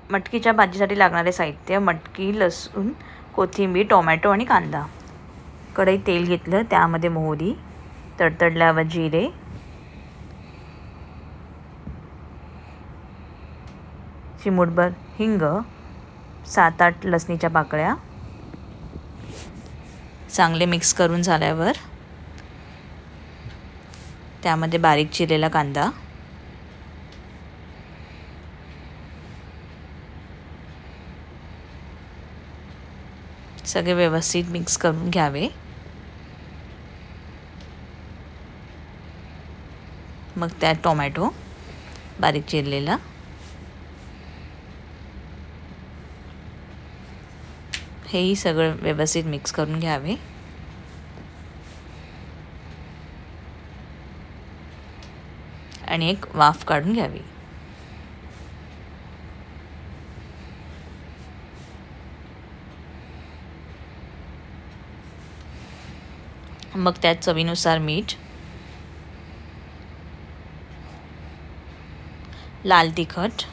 मटकीच्या भाजीसाठी लागणारे साहित्य: मटकी, लसूण, कोथिंबीर, टोमॅटो आणि कांदा. कढईत तेल घेतलं, त्यामध्ये मोहरी, तडतडल्यावर जिरे, चिमूटभर हिंग, 7-8 लसणीच्या पाकळ्या. चांगले मिक्स करून झाल्यावर त्यामध्ये बारीक चिरलेला कांदा, सगळे व्यवस्थित मिक्स करून घ्यावे. मग त्यात टोमॅटो बारीक चिरलेला, हेही सगळं व्यवस्थित मिक्स करून घ्यावे. आणि एक वाफ काढून घ्यावी. मग त्यात चवीनुसार मीठ, लाल तिखट,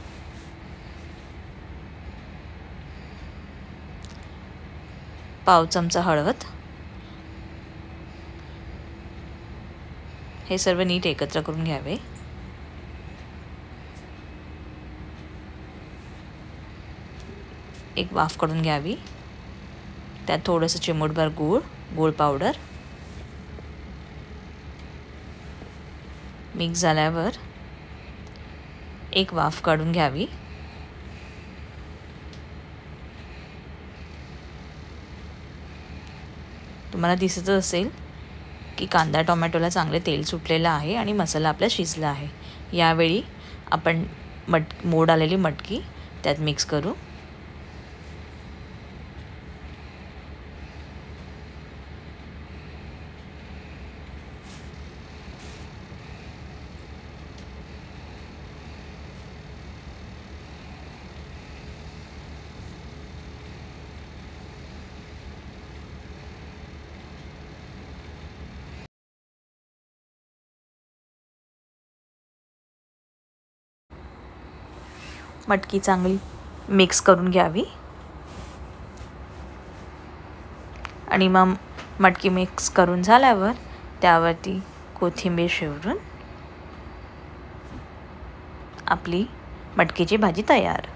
पाव चमचा हळद, हे सर्व नीट एकत्र करून घ्यावे. एक वाफ काढून घ्यावी. त्यात थोडंसं चिमूटभर गूळ पावडर मिक्स झाल्यावर एक वाफ काढून घ्यावी. तुम्हाला दिसत असेल की कांदा टोमॅटोला चांगले तेल सुटलेलं आहे आणि मसाला आपला शिजला आहे. यावेळी आपण मोड आलेली मटकी त्यात मिक्स करू. मटकी चांगली मिक्स करून घ्यावी. आणि मग मटकी मिक्स करून झाल्यावर त्यावरती कोथिंबीर शिवरून आपली मटकीची भाजी तयार.